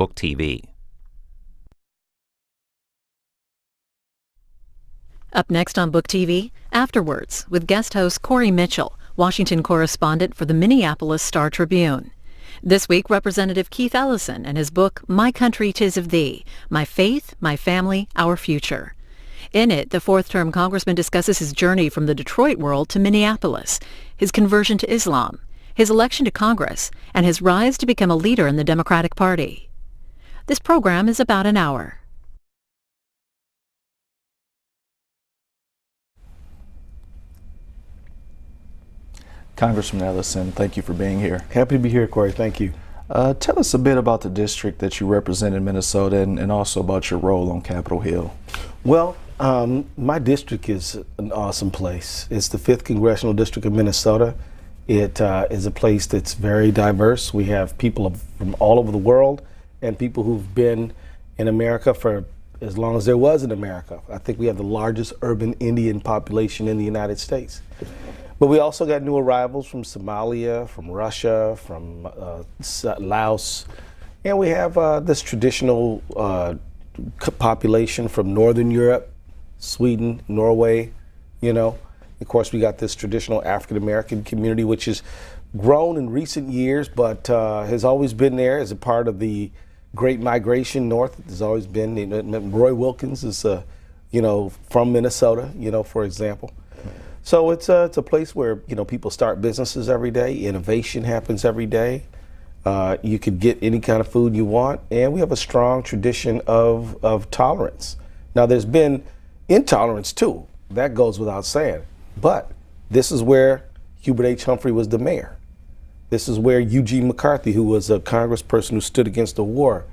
Book TV. Up next on Book TV, Afterwards, with guest host Corey Mitchell, Washington correspondent for the Minneapolis Star-Tribune. This week, Representative Keith Ellison and his book, My Country 'Tis of Thee, My Faith, My Family, Our Future. In it, the fourth-term congressman discusses his journey from the Detroit world to Minneapolis, his conversion to Islam, his election to Congress, and his rise to become a leader in the Democratic Party. This program is about an hour. Congressman Ellison, thank you for being here. Happy to be here, Corey. Thank you. Tell us a bit about the district that you represent in Minnesota and also about your role on Capitol Hill. Well, my district is an awesome place. It's the 5th Congressional District of Minnesota. It is a place that's very diverse. We have people from all over the world and people who've been in America for as long as there was in America. I think we have the largest urban Indian population in the United States. But we also got new arrivals from Somalia, from Russia, from Laos, and we have this traditional population from Northern Europe, Sweden, Norway, you know. Of course, we got this traditional African-American community, which has grown in recent years, but has always been there as a part of the Great Migration North. There's always been, you know, Roy Wilkins is, you know, from Minnesota, you know, for example. So it's a place where, you know, people start businesses every day. Innovation happens every day. You could get any kind of food you want, and we have a strong tradition of tolerance. Now, there's been intolerance too. That goes without saying. But this is where Hubert H. Humphrey was the mayor. This is where Eugene McCarthy, who was a congressperson who stood against the war,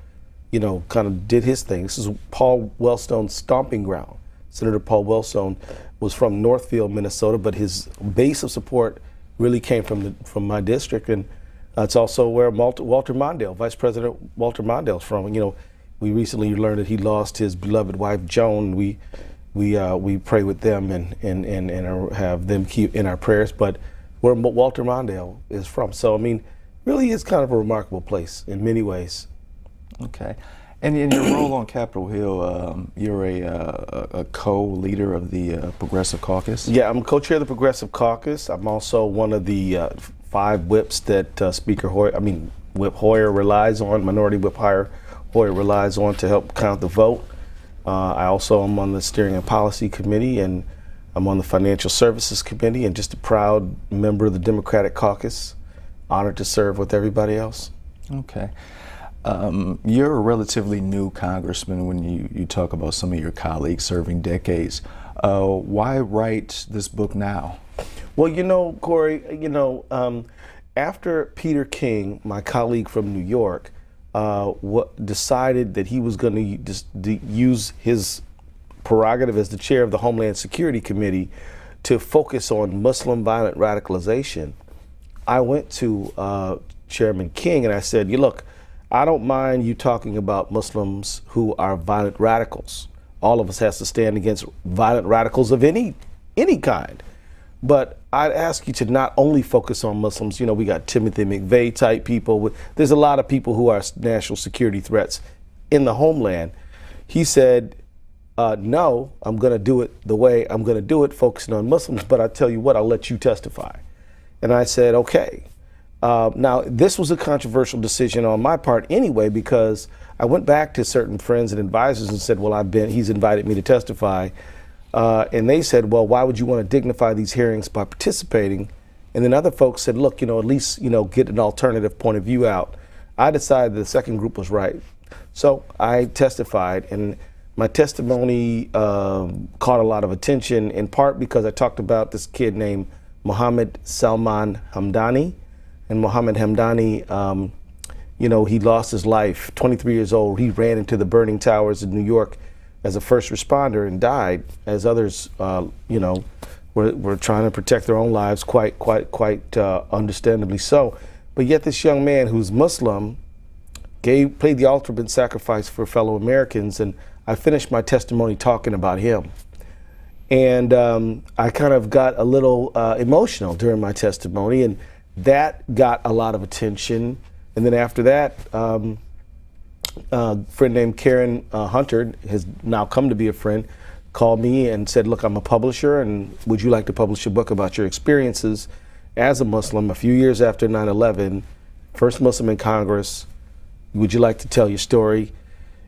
you know, kind of did his thing. This is Paul Wellstone's stomping ground. Senator Paul Wellstone was from Northfield, Minnesota, but his base of support really came from my district, and it's also where Walter Mondale, Vice President Walter Mondale's from. You know, we recently learned that he lost his beloved wife Joan. We pray with them and have them keep in our prayers. But where Walter Mondale is from, so I mean, really is kind of a remarkable place in many ways. Okay. And in your role on Capitol Hill, you're a co-leader of the Progressive Caucus? Yeah, I'm co-chair of the Progressive Caucus. I'm also one of the 5 whips that Whip Hoyer relies on, Minority Whip Hoyer relies on to help count the vote. I also am on the Steering and Policy Committee, and I'm on the Financial Services Committee, and just a proud member of the Democratic Caucus, honored to serve with everybody else. Okay. You're a relatively new congressman when you talk about some of your colleagues serving decades. Why write this book now? Well, you know, Corey, you know, after Peter King, my colleague from New York, decided that he was going to use his prerogative as the chair of the Homeland Security Committee to focus on Muslim violent radicalization, I went to Chairman King and I said, look, I don't mind you talking about Muslims who are violent radicals. All of us has to stand against violent radicals of any kind. But I'd ask you to not only focus on Muslims. You know, we got Timothy McVeigh type people. There's a lot of people who are national security threats in the homeland. He said, no, I'm going to do it the way I'm going to do it, focusing on Muslims. But I tell you what, I'll let you testify. And I said, okay. Now, this was a controversial decision on my part anyway, because I went back to certain friends and advisors and said, well, he's invited me to testify. And they said, well, why would you want to dignify these hearings by participating? And then other folks said, look, you know, at least, you know, get an alternative point of view out. I decided the second group was right. So I testified, and my testimony caught a lot of attention, in part because I talked about this kid named Mohammed Salman Hamdani. And Mohammed Hamdani, you know, he lost his life, 23 years old. He ran into the burning towers in New York as a first responder and died, as others, you know, were trying to protect their own lives, quite understandably so. But yet this young man who's Muslim played the ultimate sacrifice for fellow Americans, and I finished my testimony talking about him. And I kind of got a little emotional during my testimony, and that got a lot of attention. And then after that, friend named Karen Hunter, has now come to be a friend, called me and said, look, I'm a publisher, and would you like to publish a book about your experiences as a Muslim a few years after 9/11, first Muslim in Congress? Would you like to tell your story?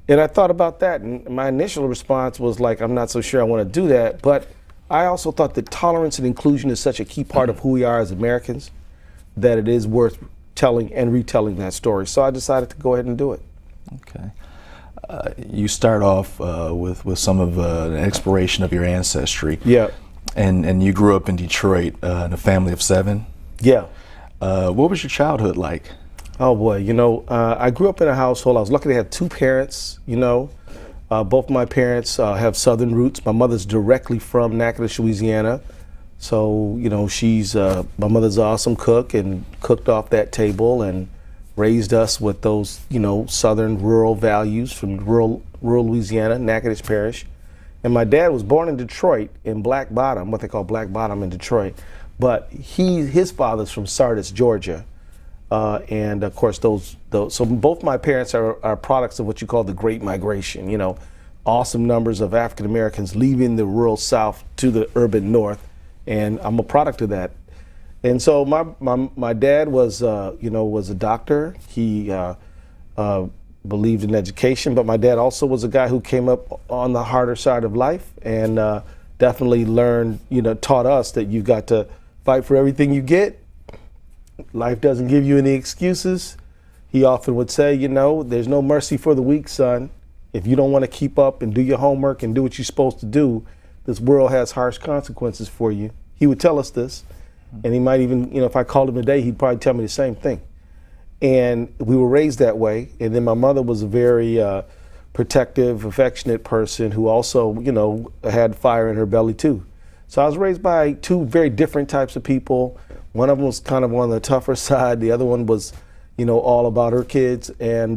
And I thought about that, and my initial response was like, I'm not so sure I want to do that, but I also thought that tolerance and inclusion is such a key part of who we are as Americans that it is worth telling and retelling that story. So I decided to go ahead and do it. Okay. You start off with some of an exploration of your ancestry. Yeah. And you grew up in Detroit in a family of 7. Yeah. What was your childhood like? Oh boy, I grew up in a household. I was lucky to have 2 parents, both my parents have Southern roots. My mother's directly from Natchitoches, Louisiana. So, my mother's an awesome cook and cooked off that table and raised us with those, Southern rural values from rural Louisiana, Natchitoches Parish. And my dad was born in Detroit in Black Bottom, what they call Black Bottom in Detroit. But his father's from Sardis, Georgia. And of course, so both my parents are products of what you call the Great Migration, awesome numbers of African Americans leaving the rural South to the urban North. And I'm a product of that. And so my dad was a doctor. He believed in education, but my dad also was a guy who came up on the harder side of life and definitely learned, taught us that you've got to fight for everything you get. Life doesn't give you any excuses. He often would say, there's no mercy for the weak, son. If you don't want to keep up and do your homework and do what you're supposed to do, this world has harsh consequences for you. He would tell us this. And he might even, if I called him today, he'd probably tell me the same thing. And we were raised that way. And then my mother was a very protective, affectionate person who also, had fire in her belly too. So I was raised by 2 very different types of people. One of them was kind of on the tougher side. The other one was, all about her kids. And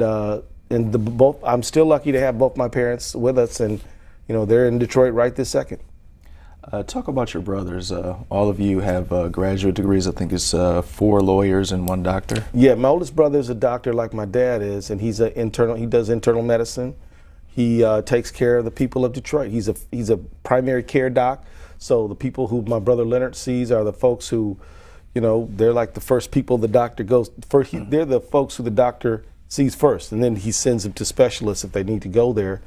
both, I'm still lucky to have both my parents with us, and they're in Detroit right this second. Talk about your brothers. All of you have graduate degrees. I think it's 4 lawyers and 1 doctor. Yeah, my oldest brother is a doctor like my dad is, and he does internal medicine. He takes care of the people of Detroit. He's a primary care doc. So the people who my brother Leonard sees are the folks who, they're like the first people the doctor goes first. They're the folks who the doctor sees first, and then he sends them to specialists if they need to go there.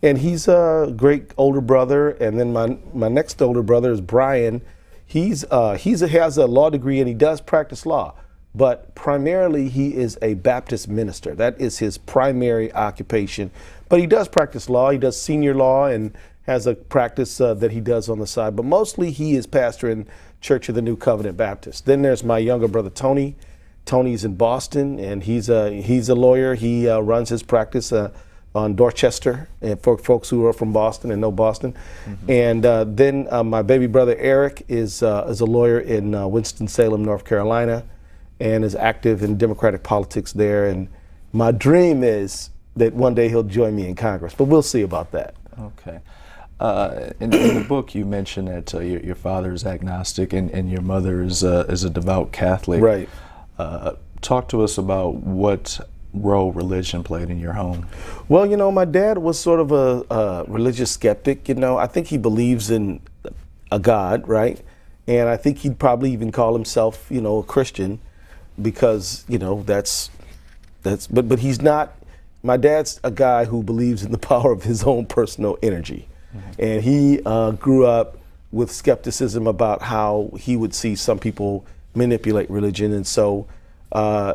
And he's a great older brother. And then my next older brother is Brian. He has a law degree and he does practice law, but primarily he is a Baptist minister. That is his primary occupation. But he does practice law. He does senior law and has a practice that he does on the side. But mostly he is pastor in Church of the New Covenant Baptist. Then there's my younger brother Tony. Tony's in Boston, and he's a lawyer. He runs his practice on Dorchester, and for folks who are from Boston and know Boston. Mm-hmm. And then my baby brother Eric is a lawyer in Winston-Salem, North Carolina, and is active in Democratic politics there. And my dream is that one day he'll join me in Congress, but we'll see about that. Okay. In the book, you mentioned that your father is agnostic and your mother is a devout Catholic. Right. Talk to us about what role religion played in your home. Well, my dad was sort of a religious skeptic. I think he believes in a God, right? And I think he'd probably even call himself, a Christian, because but he's not. My dad's a guy who believes in the power of his own personal energy. Mm-hmm. And he grew up with skepticism about how he would see some people manipulate religion. And so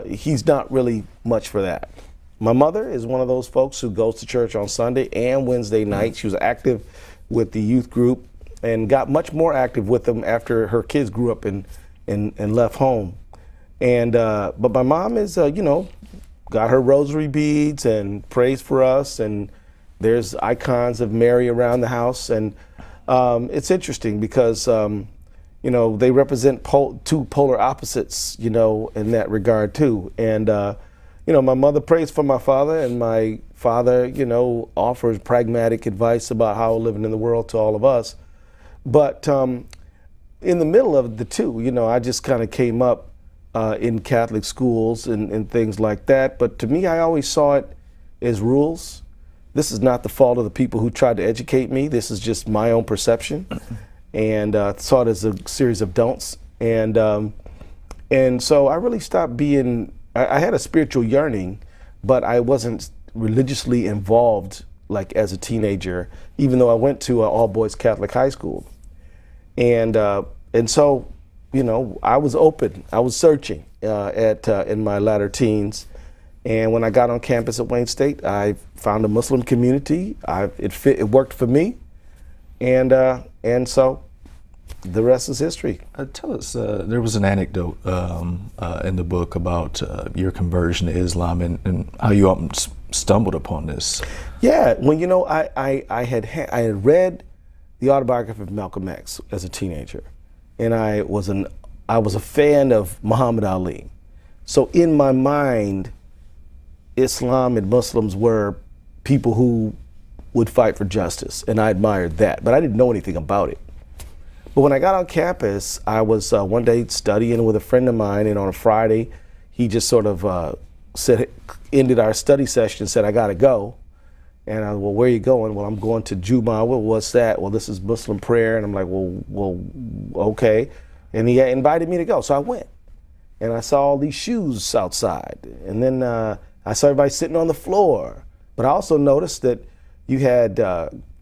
he's not really much for that. My mother is one of those folks who goes to church on Sunday and Wednesday night. She was active with the youth group and got much more active with them after her kids grew up and left home. And but my mom is, got her rosary beads and prays for us, and there's icons of Mary around the house. And it's interesting because they represent 2 polar opposites, in that regard too. And my mother prays for my father, and my father, offers pragmatic advice about how living in the world to all of us. But in the middle of the 2, I just kind of came up in Catholic schools and things like that. But to me, I always saw it is rules. This is not the fault of the people who tried to educate me. This is just my own perception, and saw it as a series of don'ts. And so I really stopped being. I had a spiritual yearning, but I wasn't religiously involved like as a teenager, even though I went to an all-boys Catholic high school. And so, you know, I was open. I was searching in my latter teens. And when I got on campus at Wayne State, I found a Muslim community. It worked for me. And so the rest is history. Tell us, there was an anecdote in the book about your conversion to Islam and how you stumbled upon this. Yeah, well, you know, I had read the autobiography of Malcolm X as a teenager, and I was a fan of Muhammad Ali. So in my mind, Islam and Muslims were people who would fight for justice, and I admired that, but I didn't know anything about it. But when I got on campus, I was one day studying with a friend of mine, and on a Friday, he just sort of ended our study session and said, "I gotta go." And I, well, where are you going? Well, I'm going to Juma. Well, what's that? Well, this is Muslim prayer. And I'm like, well, okay. And he invited me to go, so I went. And I saw all these shoes outside. And then I saw everybody sitting on the floor. But I also noticed that you had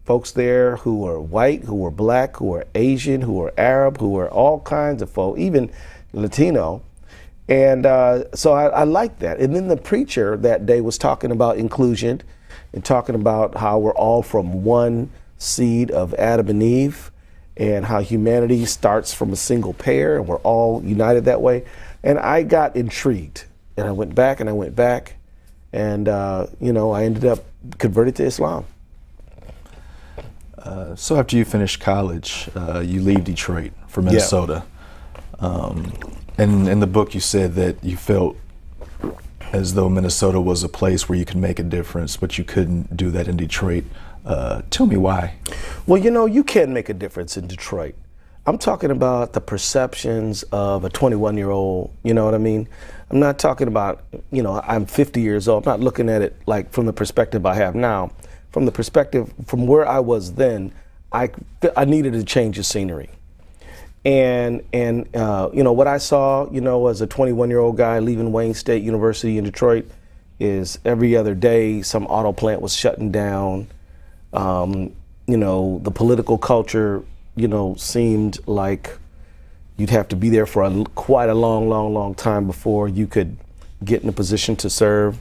folks there who were white, who were black, who were Asian, who were Arab, who were all kinds of folk, even Latino. And so I liked that. And then the preacher that day was talking about inclusion and talking about how we're all from one seed of Adam and Eve and how humanity starts from a single pair and we're all united that way. And I got intrigued, and I went back and I went back, and you know, I ended up converted to Islam. So after you finished college, you leave Detroit for Minnesota. And in the book you said that you felt as though Minnesota was a place where you could make a difference, but you couldn't do that in Detroit. Tell me why. Well, you know, you can make a difference in Detroit. I'm talking about the perceptions of a 21-year-old, you know what I mean? I'm not talking about, you know, I'm 50 years old. I'm not looking at it like from the perspective I have now. From the perspective, from where I was then, I needed to change the scenery. And you know, what I saw, you know, as a 21-year-old guy leaving Wayne State University in Detroit is every other day some auto plant was shutting down. You know, the political culture, you know, seemed like you'd have to be there for quite a long time before you could get in a position to serve.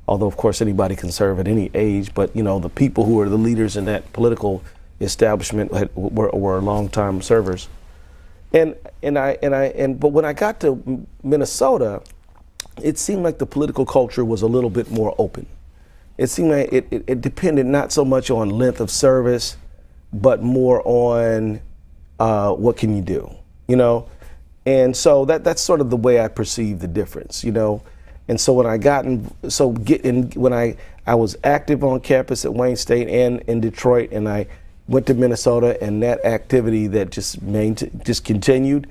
Although, of course, anybody can serve at any age, but, you know, the people who were the leaders in that political establishment were long-time servers. But when I got to Minnesota, it seemed like the political culture was a little bit more open. It seemed like it depended not so much on length of service, but more on what can you do, you know? And so that's sort of the way I perceive the difference, you know? And so when I was active on campus at Wayne State and in Detroit, and I went to Minnesota, and that activity that just continued,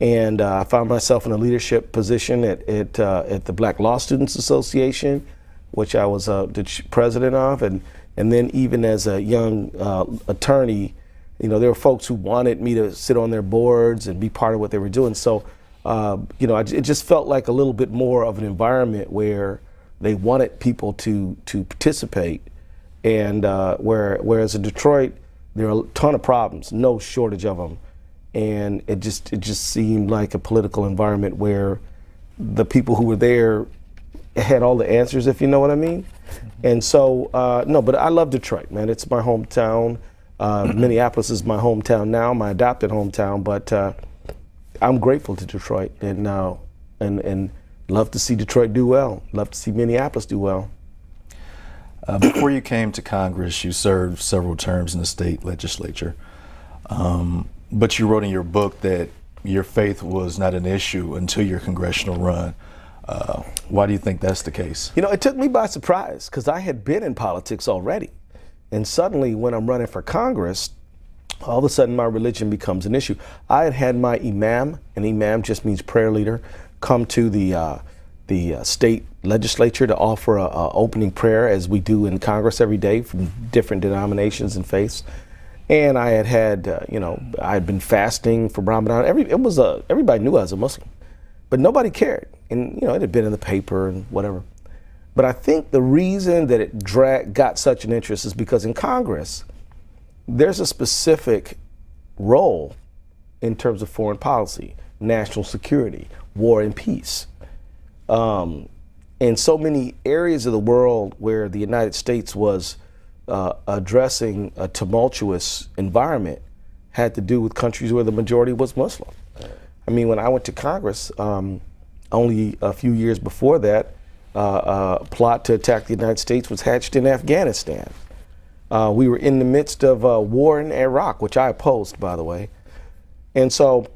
and I found myself in a leadership position at the Black Law Students Association, which I was the president of, and then even as a young attorney, you know, there were folks who wanted me to sit on their boards and be part of what they were doing. So, you know, it just felt like a little bit more of an environment where they wanted people to participate, and whereas in Detroit, there are a ton of problems, no shortage of them, and it just seemed like a political environment where the people who were there had all the answers, if you know what I mean. And so, no, but I love Detroit, man. It's my hometown. Minneapolis is my hometown now, my adopted hometown, but I'm grateful to Detroit, and love to see Detroit do well. Love to see Minneapolis do well. Before you came to Congress, you served several terms in the state legislature. But you wrote in your book that your faith was not an issue until your congressional run. Why do you think that's the case? You know, it took me by surprise because I had been in politics already. And suddenly when I'm running for Congress, all of a sudden my religion becomes an issue. I had my imam, and imam just means prayer leader, come to the state legislature to offer a opening prayer, as we do in Congress every day, from different denominations and faiths. And I had I had been fasting for Ramadan. Everybody knew I was a Muslim, but nobody cared. And it had been in the paper and whatever. But I think the reason that it got such an interest is because in Congress, there's a specific role in terms of foreign policy, national security, war and peace. In so many areas of the world where the United States was addressing a tumultuous environment had to do with countries where the majority was Muslim. I mean, when I went to Congress, only a few years before that, a plot to attack the United States was hatched in Afghanistan. We were in the midst of a war in Iraq, which I opposed, by the way. And so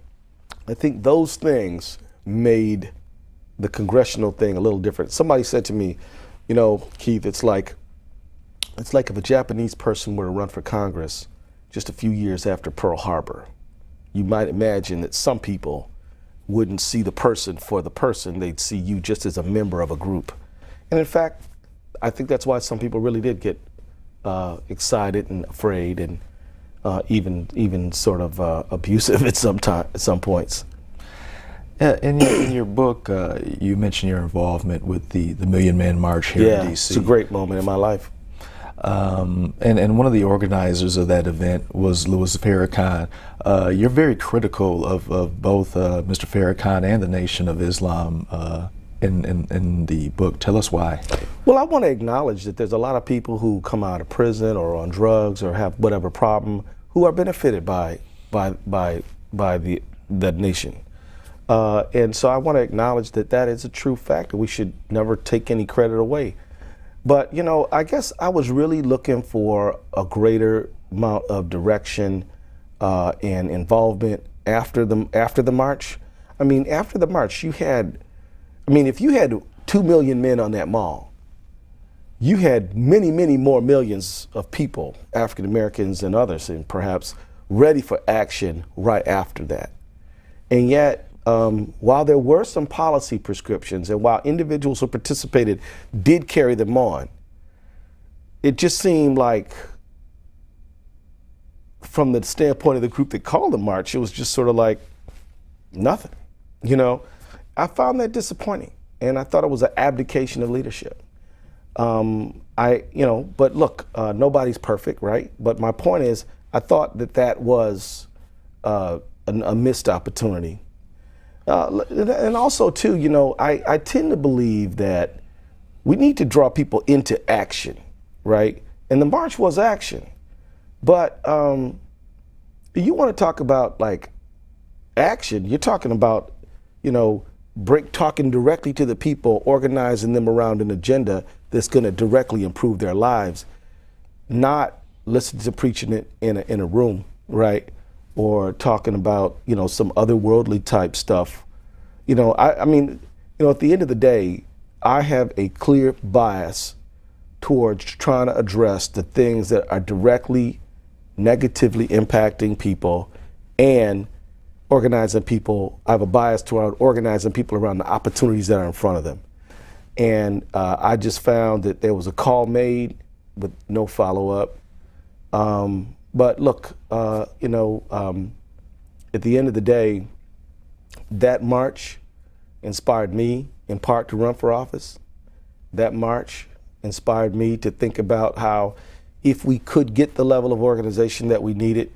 I think those things made the congressional thing a little different. Somebody said to me, Keith, it's like if a Japanese person were to run for Congress just a few years after Pearl Harbor. You might imagine that some people wouldn't see the person for the person. They'd see you just as a member of a group. And in fact, I think that's why some people really did get excited and afraid and even sort of abusive at some points. In your book, you mentioned your involvement with the Million Man March here in D.C. It's a great moment in my life. And one of the organizers of that event was Louis Farrakhan. You're very critical of both Mr. Farrakhan and the Nation of Islam in the book. Tell us why. Well, I want to acknowledge that there's a lot of people who come out of prison or on drugs or have whatever problem who are benefited by the nation. And so I want to acknowledge that is a true fact, and we should never take any credit away. But, I guess I was really looking for a greater amount of direction and involvement after the march. I mean, after the march, if you had 2 million men on that mall, you had many, many more millions of people, African Americans and others, and perhaps ready for action right after that. And yet, while there were some policy prescriptions and while individuals who participated did carry them on, it just seemed like, from the standpoint of the group that called the march, it was just sort of like nothing. I found that disappointing, and I thought it was an abdication of leadership. But look, nobody's perfect, right? But my point is, I thought that was a missed opportunity. And also, too, I tend to believe that we need to draw people into action, right? And the march was action. But you want to talk about, like, action, you're talking about, talking directly to the people, organizing them around an agenda that's going to directly improve their lives, not listening to preaching it in a room, right? Or talking about, some otherworldly type stuff. At the end of the day, I have a clear bias towards trying to address the things that are directly negatively impacting people and organizing people. I have a bias toward organizing people around the opportunities that are in front of them. And I just found that there was a call made with no follow-up. But look, at the end of the day, that march inspired me in part to run for office. That march inspired me to think about how, if we could get the level of organization that we needed,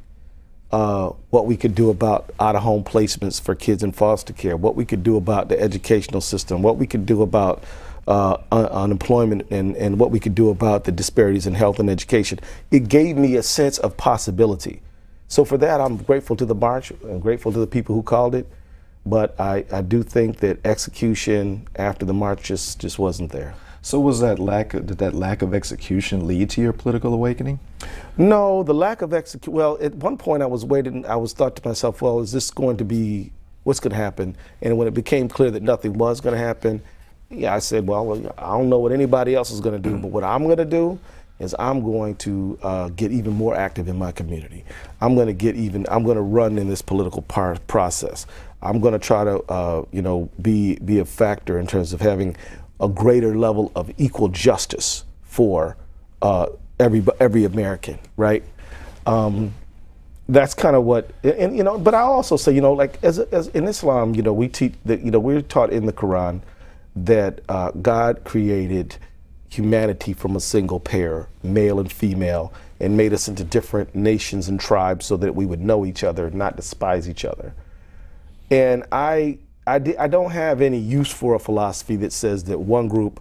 what we could do about out-of-home placements for kids in foster care, what we could do about the educational system, what we could do about unemployment, and what we could do about the disparities in health and education. It gave me a sense of possibility. So for that, I'm grateful to the march. I'm grateful to the people who called it. But I do think that execution after the march just wasn't there. So did that lack of execution lead to your political awakening? No, the lack of execution. Well, at one point I was thought to myself, well, is this going to be, what's going to happen? And when it became clear that nothing was going to happen, I said, well, I don't know what anybody else is going to do, but what I'm going to do is I'm going to get even more active in my community. I'm going to run in this political process. I'm going to try to, be a factor in terms of having a greater level of equal justice for every American, right? That's kind of what, and you know. But I also say, you know, like as in Islam, you know, we teach that, you know, we're taught in the Quran that God created humanity from a single pair, male and female, and made us into different nations and tribes so that we would know each other, not despise each other. And I don't have any use for a philosophy that says that one group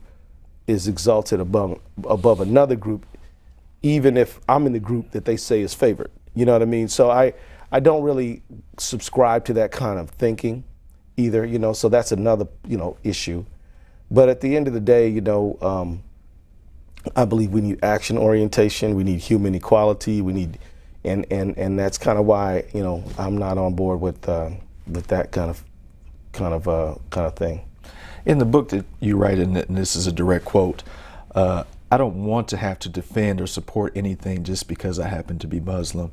is exalted above another group, even if I'm in the group that they say is favored. You know what I mean? So I don't really subscribe to that kind of thinking either, you know, so that's another, you know, issue. But at the end of the day, you know, I believe we need action orientation, we need human equality, we need, and that's kind of why, you know, I'm not on board with that kind of thing. In the book that you write, and this is a direct quote, I don't want to have to defend or support anything just because I happen to be Muslim,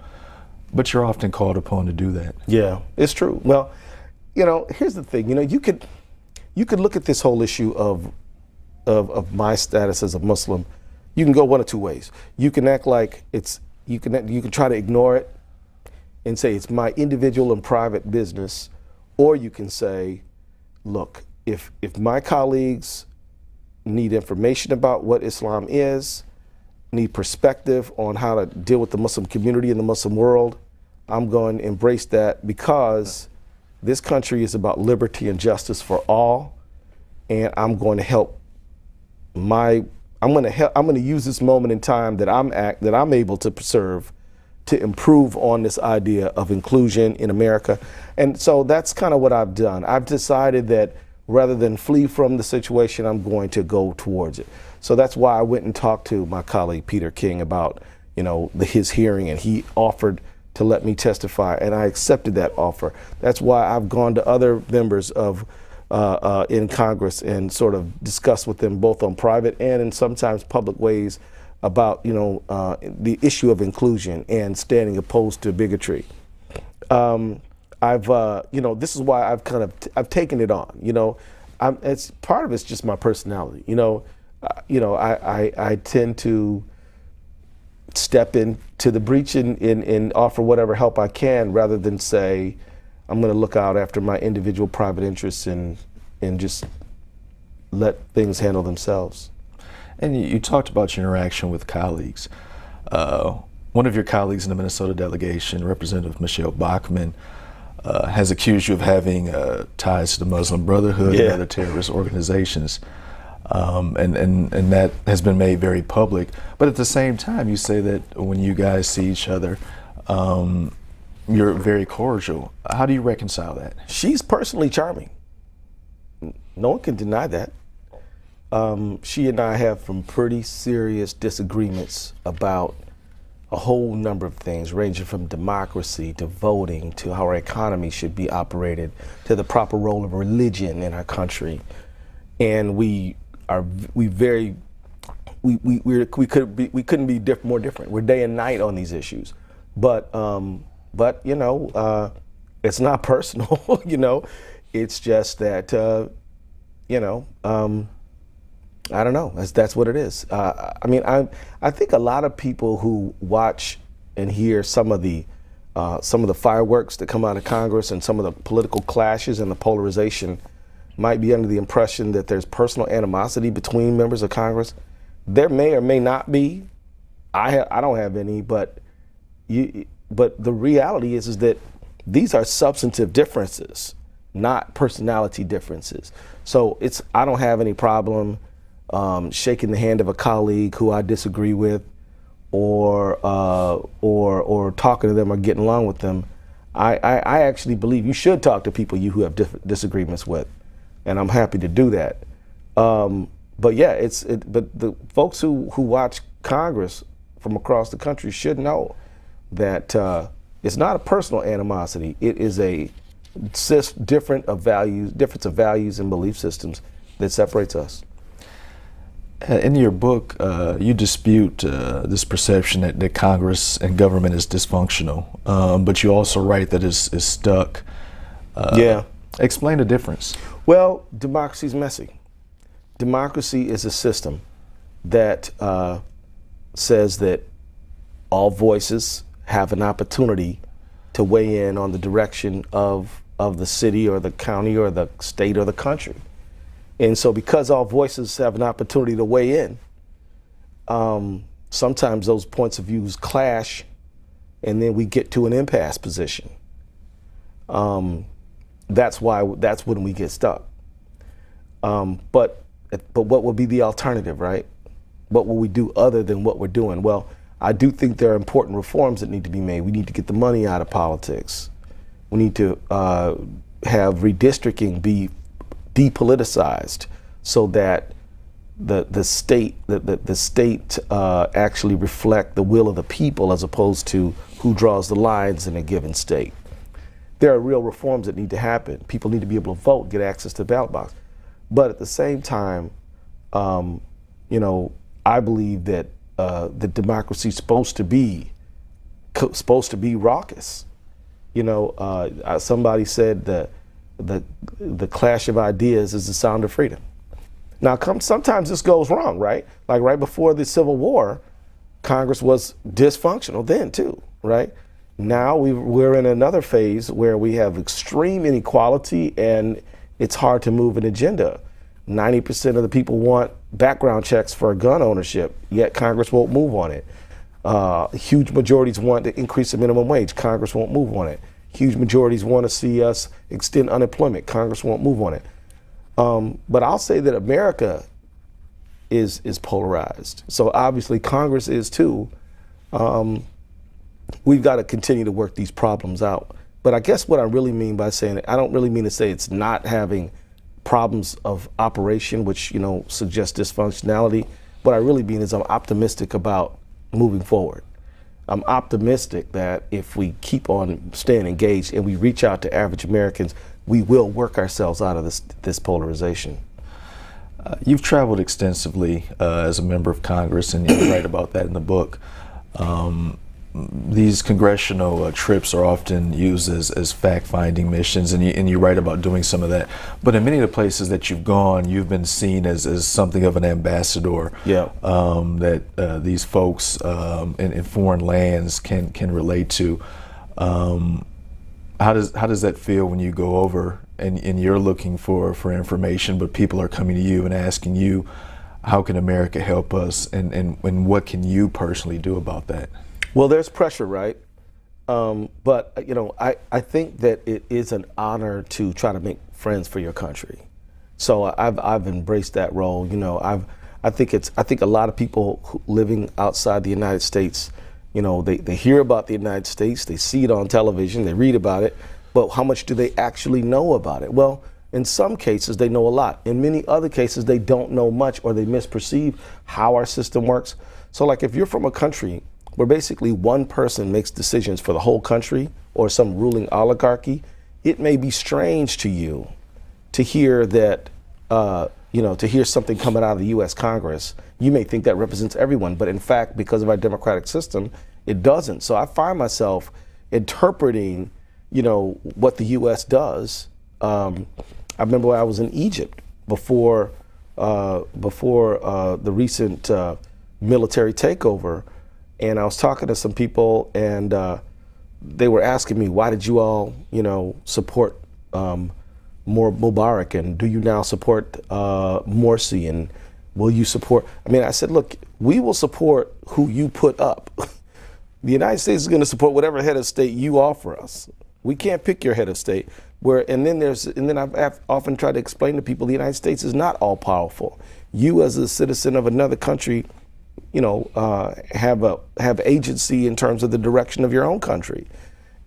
but you're often called upon to do that. Yeah, it's true. Well, you know, here's the thing. You know, you could look at this whole issue of my status as a Muslim. You can go one of two ways. You can act like you can try to ignore it and say it's my individual and private business, or you can say, look, if my colleagues need information about what Islam is, need perspective on how to deal with the Muslim community in the Muslim world, I'm going to embrace that, because this country is about liberty and justice for all, and I'm going to help I'm going to use this moment in time that I'm able to serve to improve on this idea of inclusion in America. And so that's kind of what I've done. I've decided that rather than flee from the situation, I'm going to go towards it. So that's why I went and talked to my colleague Peter King about, you know, his hearing, and he offered to let me testify, and I accepted that offer. That's why I've gone to other members of in Congress and sort of discussed with them both on private and in sometimes public ways about, you know, the issue of inclusion and standing opposed to bigotry. You know, this is why I've taken it on. You know, it's part of it's just my personality. You know, I tend to step into the breach and offer whatever help I can, rather than say I'm going to look out after my individual private interests and just let things handle themselves. And you talked about your interaction with colleagues. One of your colleagues in the Minnesota delegation, Representative Michelle Bachmann, has accused you of having ties to the Muslim Brotherhood and other terrorist organizations. And that has been made very public. But at the same time, you say that when you guys see each other, you're very cordial. How do you reconcile that? She's personally charming. No one can deny that. She and I have some pretty serious disagreements about a whole number of things, ranging from democracy to voting to how our economy should be operated to the proper role of religion in our country. And we couldn't be more different. We're day and night on these issues, but you know, it's not personal. You know, it's just that you know, I don't know. That's what it is. I mean, I think a lot of people who watch and hear some of the fireworks that come out of Congress and some of the political clashes and the polarization might be under the impression that there's personal animosity between members of Congress. There may or may not be. I don't have any, but the reality is that these are substantive differences, not personality differences. So I don't have any problem shaking the hand of a colleague who I disagree with, or talking to them or getting along with them. I actually believe you should talk to people who have disagreements with, and I'm happy to do that. But yeah, but the folks who watch Congress from across the country should know that it's not a personal animosity. It is a difference of values and belief systems that separates us. In your book, you dispute this perception that Congress and government is dysfunctional, but you also write that it's stuck. Yeah. Explain the difference. Well, democracy's messy. democracy is a system that says that all voices have an opportunity to weigh in on the direction of the city or the county or the state or the country. And so because all voices have an opportunity to weigh in, sometimes those points of views clash, and then we get to an impasse position. That's when we get stuck. But what would be the alternative, right? What will we do other than what we're doing? Well, I do think there are important reforms that need to be made. We need to get the money out of politics. We need to have redistricting be depoliticized so that the state actually reflect the will of the people as opposed to who draws the lines in a given state. There are real reforms that need to happen. People need to be able to vote, get access to the ballot box. But at the same time, I believe that the democracy is supposed to be raucous. Somebody said the clash of ideas is the sound of freedom. Now, sometimes this goes wrong, right? Like right before the Civil War, Congress was dysfunctional then too, right? Now we're in another phase where we have extreme inequality and it's hard to move an agenda. 90% of the people want background checks for gun ownership, yet Congress won't move on it. Huge majorities want to increase the minimum wage. Congress won't move on it. Huge majorities want to see us extend unemployment. Congress won't move on it. But I'll say that America is polarized. So obviously Congress is too. We've got to continue to work these problems out. But I guess what I really mean by saying it, I don't really mean to say it's not having problems of operation, which suggest dysfunctionality. What I really mean is I'm optimistic about moving forward. I'm optimistic that if we keep on staying engaged and we reach out to average Americans, we will work ourselves out of this polarization. You've traveled extensively as a member of Congress, and you write about that in the book. These congressional trips are often used as fact-finding missions, and you write about doing some of that. But in many of the places that you've gone, you've been seen as something of an ambassador. Yeah. That these folks in foreign lands can relate to. How does that feel when you go over and you're looking for information, but people are coming to you and asking you, how can America help us, and what can you personally do about that? Well, there's pressure, right? But I think that it is an honor to try to make friends for your country. So I've embraced that role. I think a lot of people living outside the United States, they hear about the United States, they see it on television, they read about it, but how much do they actually know about it? Well, in some cases they know a lot. In many other cases they don't know much, or they misperceive how our system works. So like if you're from a country where basically one person makes decisions for the whole country or some ruling oligarchy, it may be strange to you to hear that, to hear something coming out of the U.S. Congress. You may think that represents everyone, but in fact, because of our democratic system, it doesn't. So I find myself interpreting, what the U.S. does. I remember when I was in Egypt before the recent military takeover, and I was talking to some people, and they were asking me, why did you all, support Mubarak, and do you now support Morsi, and will you support? I said, look, we will support who you put up. The United States is going to support whatever head of state you offer us. We can't pick your head of state. And then I've often tried to explain to people the United States is not all powerful. You, as a citizen of another country, have agency in terms of the direction of your own country.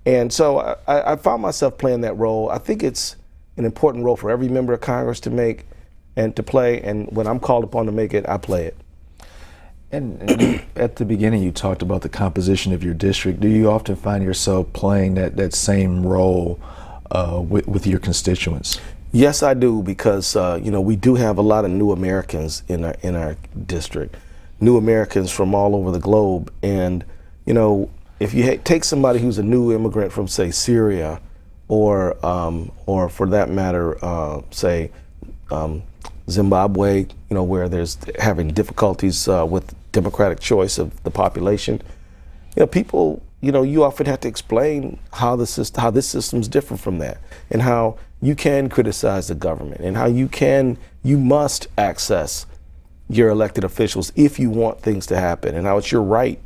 And so I found myself playing that role. I think it's an important role for every member of Congress to make and to play. And when I'm called upon to make it, I play it. And at the beginning, you talked about the composition of your district. Do you often find yourself playing that same role with your constituents? Yes, I do, because we do have a lot of new Americans in our district. New Americans from all over the globe. And, if you take somebody who's a new immigrant from, say, Syria, or for that matter, say, Zimbabwe, where there's having difficulties with democratic choice of the population. People, you often have to explain how this system's different from that, and how you can criticize the government, and how you must access your elected officials if you want things to happen, and how it's your right,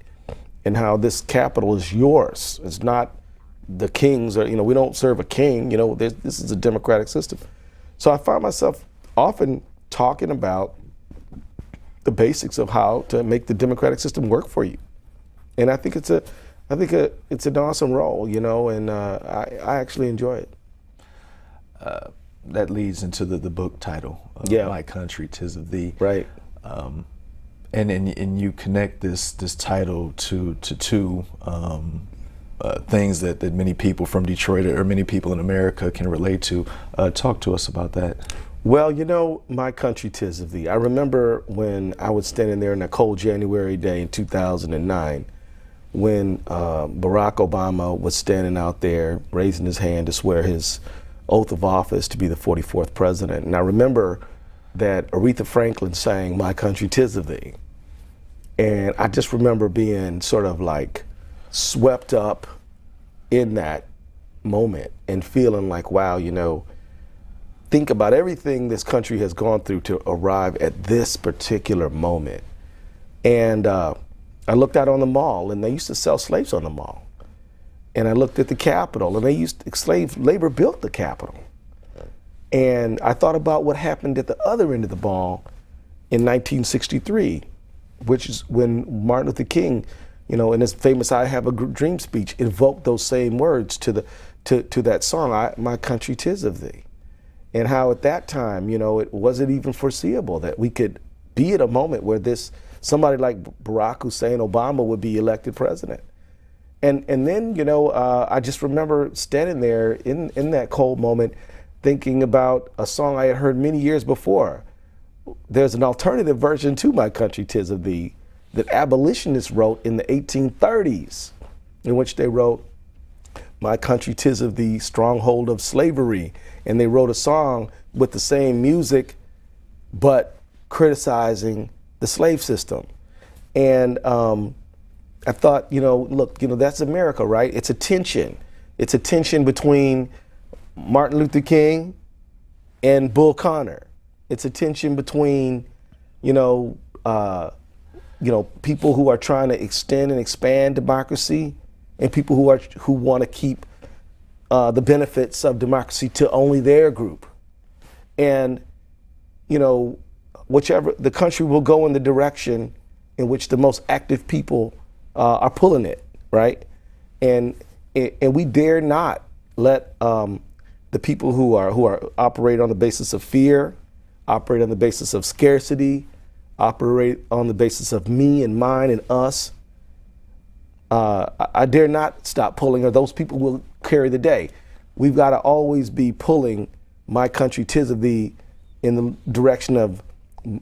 and how this capital is yours. It's not the king's, or we don't serve a king. This is a democratic system. So I find myself often talking about the basics of how to make the democratic system work for you, and I think it's an awesome role, and I actually enjoy it. That leads into the book title, My Country, 'Tis of Thee. Right. And you connect this title to two things that many people from Detroit or many people in America can relate to. Talk to us about that. Well, My Country, 'Tis of Thee. I remember when I was standing there on a cold January day in 2009, when Barack Obama was standing out there raising his hand to swear his oath of office to be the 44th president. And I remember that Aretha Franklin sang My Country, 'Tis of Thee. And I just remember being sort of like swept up in that moment and feeling like, wow, think about everything this country has gone through to arrive at this particular moment. And I looked out on the mall, and they used to sell slaves on the mall. And I looked at the Capitol, and slave labor built the Capitol. And I thought about what happened at the other end of the mall in 1963, which is when Martin Luther King, in his famous "I Have a Dream" speech, invoked those same words to that song, "My Country, 'Tis of Thee," and how at that time, it wasn't even foreseeable that we could be at a moment where somebody like Barack Hussein Obama would be elected president. And then, I just remember standing there in that cold moment thinking about a song I had heard many years before. There's an alternative version to My Country, 'Tis of Thee that abolitionists wrote in the 1830s, in which they wrote, "My country, 'tis of thee, stronghold of slavery." And they wrote a song with the same music, but criticizing the slave system. And I thought, look, that's America, right? It's a tension. It's a tension between Martin Luther King and Bull Connor. It's a tension between, people who are trying to extend and expand democracy, and people who want to keep the benefits of democracy to only their group. And, whichever, the country will go in the direction in which the most active people are pulling it, right? And we dare not let the people who operate on the basis of fear, operate on the basis of scarcity, operate on the basis of me and mine and us. I dare not stop pulling, or those people will carry the day. We've got to always be pulling My Country, 'Tis of Thee in the direction of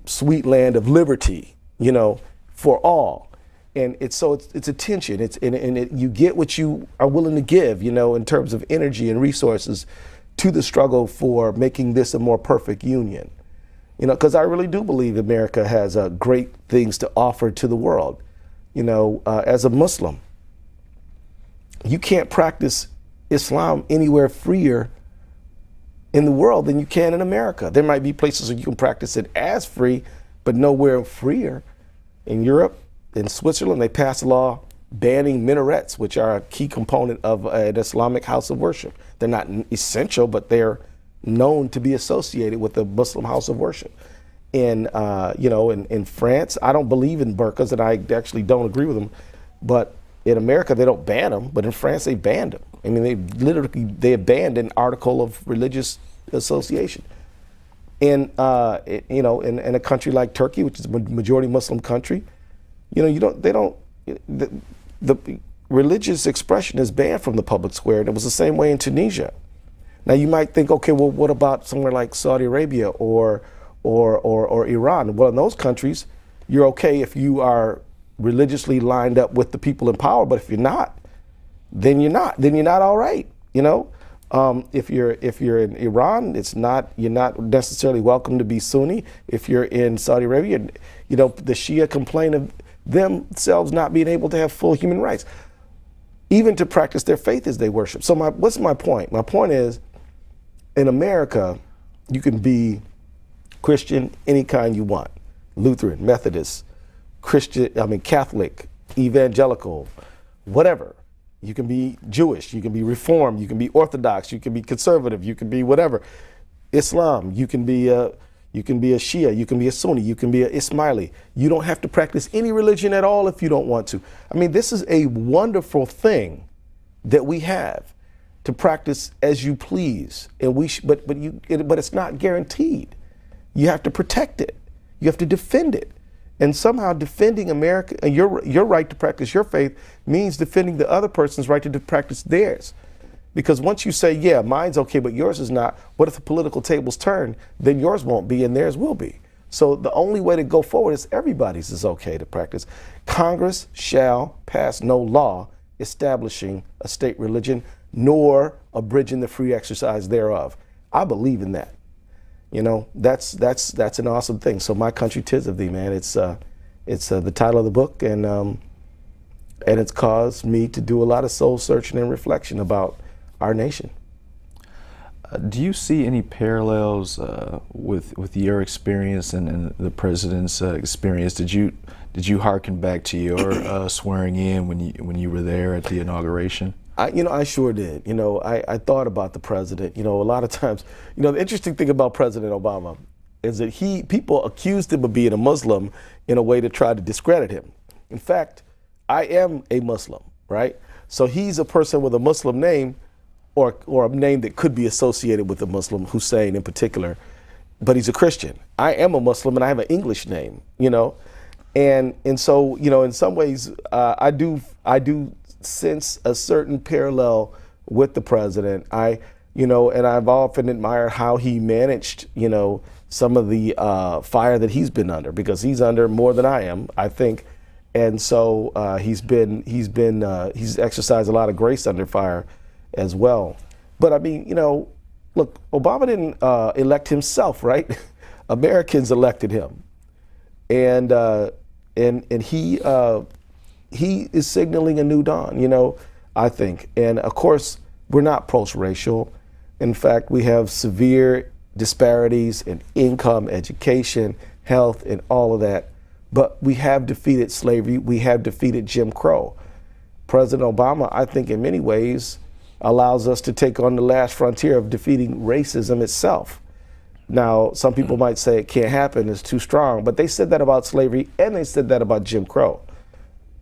sweet land of liberty, for all. And it's a tension. You get what you are willing to give, in terms of energy and resources to the struggle for making this a more perfect union. Because I really do believe America has great things to offer to the world. As a Muslim, you can't practice Islam anywhere freer in the world than you can in America. There might be places where you can practice it as free, but nowhere freer. In Europe, in Switzerland, they passed a law banning minarets, which are a key component of an Islamic house of worship. They're not essential, but they're known to be associated with the Muslim house of worship. In France, I don't believe in burqas, and I actually don't agree with them. But in America, they don't ban them, but in France, they banned them. I mean, they banned an article of religious association. In a country like Turkey, which is a majority Muslim country, the religious expression is banned from the public square, and it was the same way in Tunisia. Now you might think, okay, well, what about somewhere like Saudi Arabia or Iran? Well, in those countries, you're okay if you are religiously lined up with the people in power, but if you're not, then you're not. Then you're not all right. If you're in Iran, you're not necessarily welcome to be Sunni. If you're in Saudi Arabia, the Shia complain of themselves not being able to have full human rights, even to practice their faith as they worship. So what's my point? My point is, in America, you can be Christian any kind you want, Lutheran, Methodist, Catholic, evangelical, whatever. You can be Jewish, you can be Reformed, you can be Orthodox, you can be conservative, you can be whatever. Islam, you can be a Shia, you can be a Sunni, you can be an Ismaili. You don't have to practice any religion at all if you don't want to. I mean, this is a wonderful thing that we have to practice as you please, and but it's not guaranteed. You have to protect it. You have to defend it. And somehow defending America and your right to practice your faith means defending the other person's right to practice theirs. Because once you say, yeah, mine's okay, but yours is not, what if the political tables turn? Then yours won't be and theirs will be. So the only way to go forward is everybody's is okay to practice. Congress shall pass no law establishing a state religion, nor abridging the free exercise thereof. I believe in that. That's an awesome thing. So My Country 'Tis of Thee, man. It's the title of the book, and it's caused me to do a lot of soul searching and reflection about our nation. Do you see any parallels with your experience and the president's experience? Did you hearken back to your swearing in when you were there at the inauguration? I sure did. I thought about the president. A lot of times, the interesting thing about President Obama is that people accused him of being a Muslim in a way to try to discredit him. In fact, I am a Muslim, right? So he's a person with a Muslim name, or a name that could be associated with a Muslim, Hussein in particular, but he's a Christian. I am a Muslim and I have an English name, and so, in some ways, I do sense a certain parallel with the president. And I've often admired how he managed, some of the fire that he's been under, because he's under more than I am, I think. And so he's exercised a lot of grace under fire as well. But look, Obama didn't elect himself, right? Americans elected him, and he is signaling a new dawn, I think. And of course, we're not post-racial. In fact, we have severe disparities in income, education, health, and all of that. But we have defeated slavery. We have defeated Jim Crow. President Obama, I think in many ways, allows us to take on the last frontier of defeating racism itself. Now, some people might say it can't happen, it's too strong, but they said that about slavery and they said that about Jim Crow.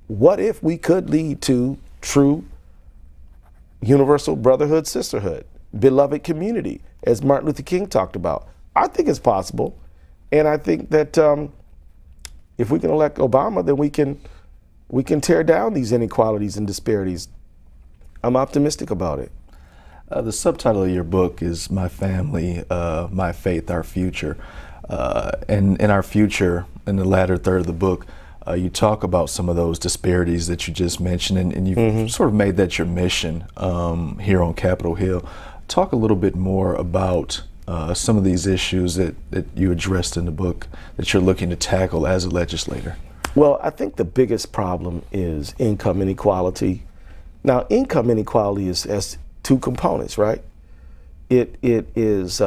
What if we could lead to true universal brotherhood, sisterhood, beloved community, as Martin Luther King talked about? I think it's possible. And I think that if we can elect Obama, then we can tear down these inequalities and disparities. I'm optimistic about it. The subtitle of your book is My Family, My Faith, Our Future. And in our future, in the latter third of the book, you talk about some of those disparities that you just mentioned, and you've sort of made that your mission here on Capitol Hill. Talk a little bit more about some of these issues that you addressed in the book that you're looking to tackle as a legislator. Well, I think the biggest problem is income inequality. Now, income inequality has two components, right? It is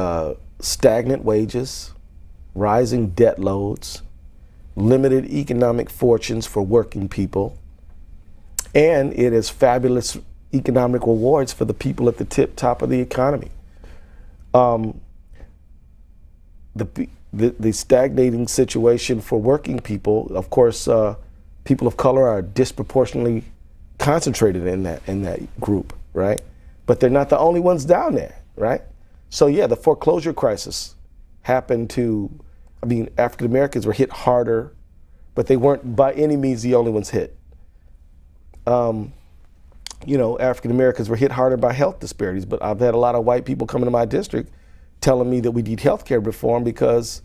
stagnant wages, rising debt loads, limited economic fortunes for working people, and it is fabulous economic rewards for the people at the top of the economy. The stagnating situation for working people, of course, people of color are disproportionately concentrated in that group, right? But they're not the only ones down there, right? So yeah, the foreclosure crisis happened to, African Americans were hit harder, but they weren't by any means the only ones hit. African Americans were hit harder by health disparities, but I've had a lot of white people coming to my district telling me that we need healthcare reform because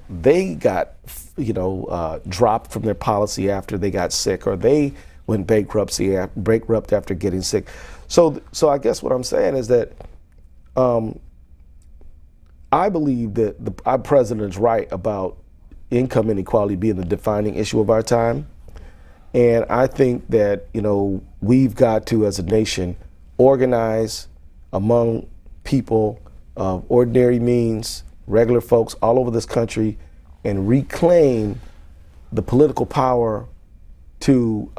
they got, dropped from their policy after they got sick, or they went bankrupt after getting sick. So I guess what I'm saying is that I believe that our president is right about income inequality being the defining issue of our time. And I think that, we've got to, as a nation, organize among people of ordinary means, regular folks all over this country, and reclaim the political power to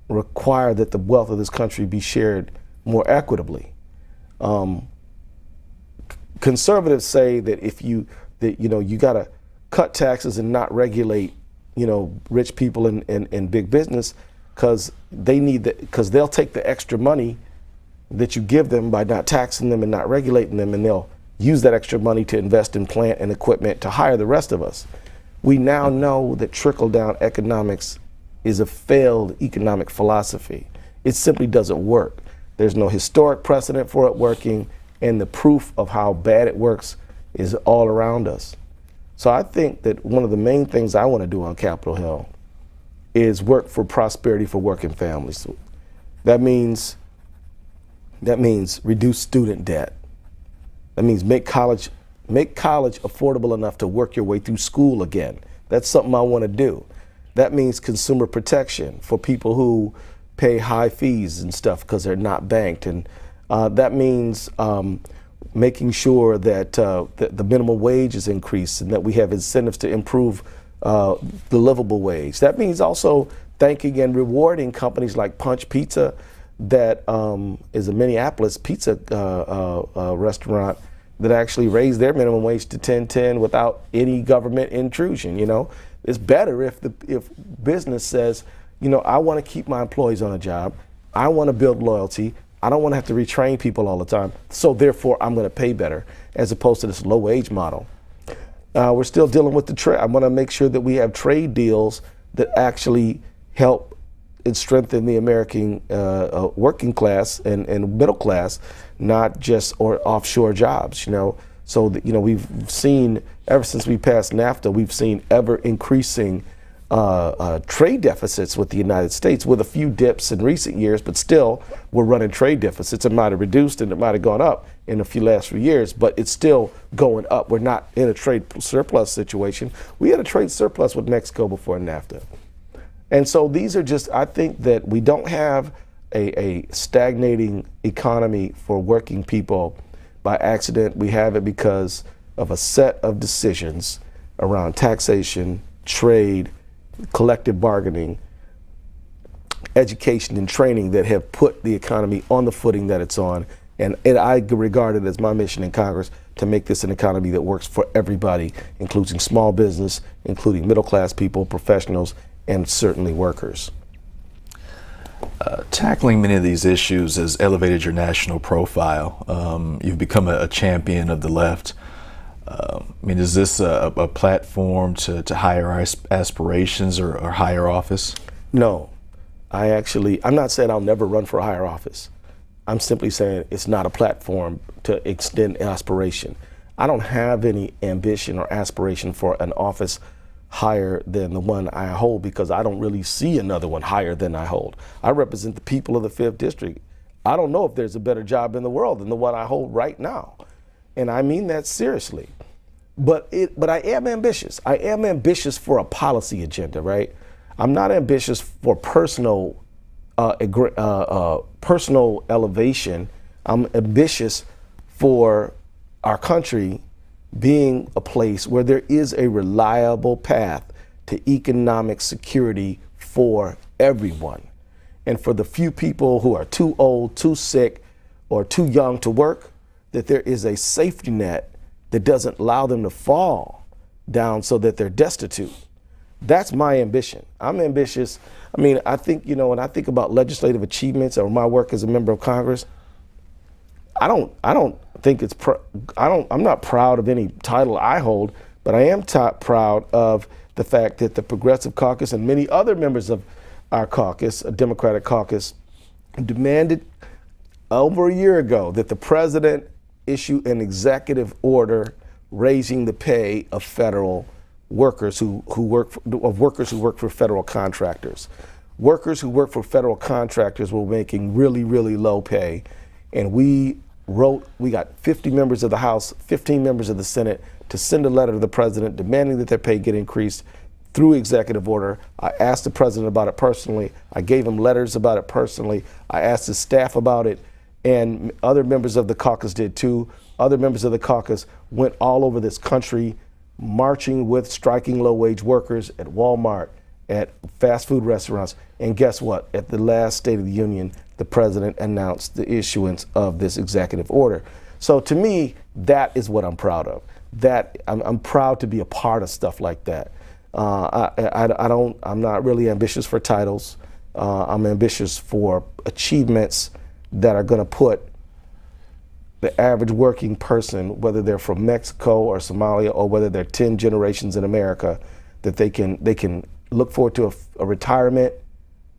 require that the wealth of this country be shared more equitably. Conservatives say that you got to cut taxes and not regulate, rich people in big business, because they'll take the extra money that you give them by not taxing them and not regulating them, and they'll use that extra money to invest in plant and equipment to hire the rest of us. We now know that trickle-down economics is a failed economic philosophy. It simply doesn't work. There's no historic precedent for it working, and the proof of how bad it works is all around us. So I think that one of the main things I want to do on Capitol Hill is work for prosperity for working families. That means reduce student debt. That means make college affordable enough to work your way through school again. That's something I want to do. That means consumer protection for people who pay high fees and stuff because they're not banked. And that means making sure that the minimum wage is increased and that we have incentives to improve the livable wage. That means also thanking and rewarding companies like Punch Pizza, that is a Minneapolis pizza restaurant that actually raised their minimum wage to $10.10 without any government intrusion. It's better if business says, I want to keep my employees on a job. I want to build loyalty. I don't want to have to retrain people all the time. So therefore, I'm going to pay better, as opposed to this low wage model. We're still dealing with the trade. I want to make sure that we have trade deals that actually help and strengthen the American working class and middle class, not just offshore jobs. So that, we've seen, ever since we passed NAFTA, we've seen ever increasing trade deficits with the United States, with a few dips in recent years, but still we're running trade deficits. It might have reduced and it might have gone up in the last few years, but it's still going up. We're not in a trade surplus situation. We had a trade surplus with Mexico before NAFTA. And so these are just, I think that we don't have a stagnating economy for working people by accident. We have it because of a set of decisions around taxation, trade, collective bargaining, education and training that have put the economy on the footing that it's on. And I regard it as my mission in Congress to make this an economy that works for everybody, including small business, including middle class people, professionals, and certainly workers. Tackling many of these issues has elevated your national profile. You've become a champion of the left. Is this a platform to higher aspirations or higher office? No, I'm not saying I'll never run for a higher office. I'm simply saying it's not a platform to extend aspiration. I don't have any ambition or aspiration for an office higher than the one I hold, because I don't really see another one higher than I hold. I represent the people of the 5th District. I don't know if there's a better job in the world than the one I hold right now. And I mean that seriously. But I am ambitious. I am ambitious for a policy agenda, right? I'm not ambitious for personal elevation. I'm ambitious for our country being a place where there is a reliable path to economic security for everyone. And for the few people who are too old, too sick, or too young to work, that there is a safety net that doesn't allow them to fall down so that they're destitute. That's my ambition. I'm ambitious. I think, when I think about legislative achievements or my work as a member of Congress, I'm not proud of any title I hold, but I am proud of the fact that the Progressive Caucus and many other members of our caucus, a Democratic caucus, demanded over a year ago that the president issue an executive order raising the pay of federal workers who work for federal contractors. Workers who work for federal contractors were making really, really low pay, and we we got 50 members of the House, 15 members of the Senate to send a letter to the president demanding that their pay get increased through executive order. I asked the president about it personally. I gave him letters about it personally. I asked his staff about it, and other members of the caucus did too. Other members of the caucus went all over this country marching with striking low-wage workers at Walmart, at fast food restaurants. And guess what? At the last State of the Union, the president announced the issuance of this executive order. So to me, that is what I'm proud of. That I'm proud to be a part of stuff like that. I'm not really ambitious for titles. I'm ambitious for achievements that are going to put the average working person, whether they're from Mexico or Somalia or whether they're 10 generations in America, that they can look forward to a retirement,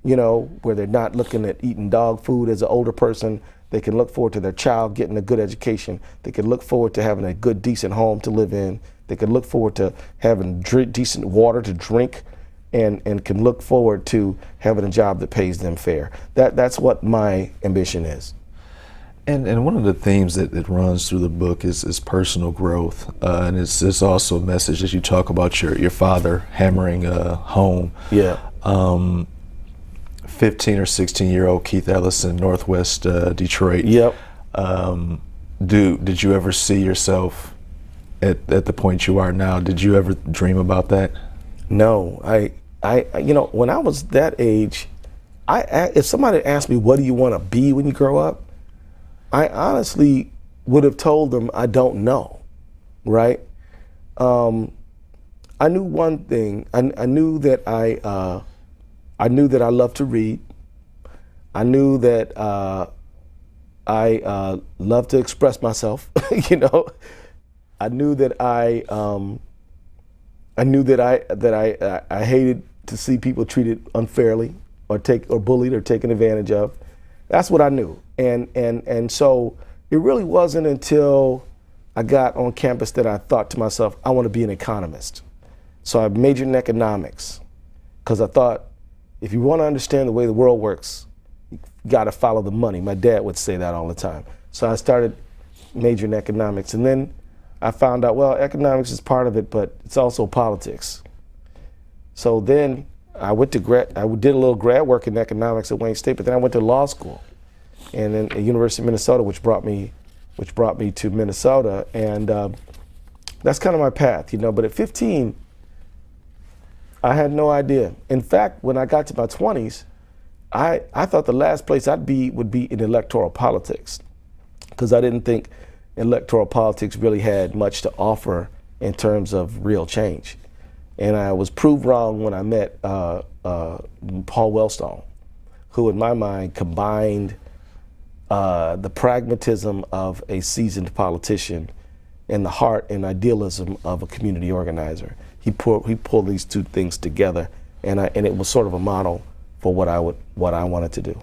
where they're not looking at eating dog food as an older person. They can look forward to their child getting a good education. They can look forward to having a good, decent home to live in. They can look forward to having decent water to drink, and can look forward to having a job that pays them fair. That's what my ambition is. And one of the themes that runs through the book is personal growth, and it's also a message as you talk about your father hammering home. Yeah. 15 or 16-year-old Keith Ellison, Northwest Detroit. Yep. Did you ever see yourself at the point you are now? Did you ever dream about that? No, I when I was that age, if somebody asked me, what do you want to be when you grow up? I honestly would have told them I don't know, right? I knew one thing. I knew that I knew that I loved to read. I knew that I loved to express myself. I knew that I hated to see people treated unfairly or bullied or taken advantage of. That's what I knew. And so it really wasn't until I got on campus that I thought to myself, I want to be an economist. So I majored in economics because I thought, if you want to understand the way the world works, you got to follow the money. My dad would say that all the time. So I started majoring in economics. And then I found out, well, economics is part of it, but it's also politics. So then I did a little grad work in economics at Wayne State, but then I went to law school, and then at University of Minnesota, which brought me to Minnesota, and that's kind of my path, But at 15, I had no idea. In fact, when I got to my 20s, I thought the last place I'd be would be in electoral politics, because I didn't think electoral politics really had much to offer in terms of real change. And I was proved wrong when I met Paul Wellstone, who in my mind combined the pragmatism of a seasoned politician and the heart and idealism of a community organizer. He pulled these two things together, and it was sort of a model for what I wanted to do.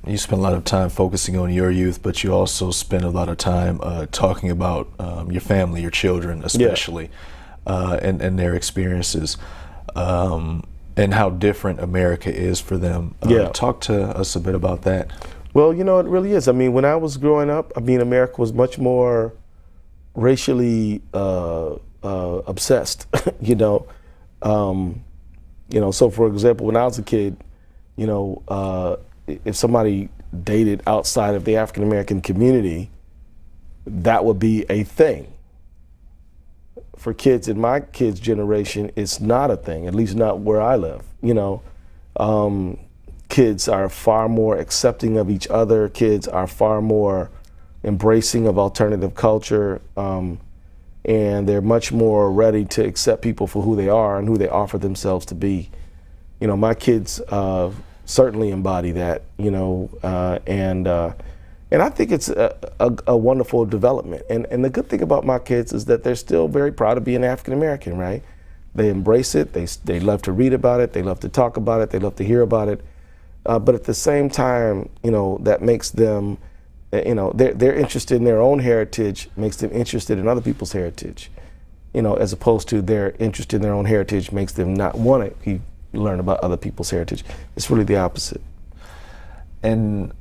You spend a lot of time focusing on your youth, but you also spend a lot of time talking about your family, your children especially, and their experiences, and how different America is for them. Talk to us a bit about that. Well, it really is. I mean, when I was growing up, America was much more racially obsessed, So for example, when I was a kid, if somebody dated outside of the African American community, that would be a thing. For kids in my kids' generation, it's not a thing, at least not where I live. Kids are far more accepting of each other. Kids are far more embracing of alternative culture, and they're much more ready to accept people for who they are and who they offer themselves to be. My kids certainly embody that, and I think it's a wonderful development. And the good thing about my kids is that they're still very proud of being African American, right? They embrace it. They love to read about it. They love to talk about it. They love to hear about it. But at the same time, that makes them, their interest in their own heritage makes them interested in other people's heritage, as opposed to their interest in their own heritage makes them not want to learn about other people's heritage. It's really the opposite. And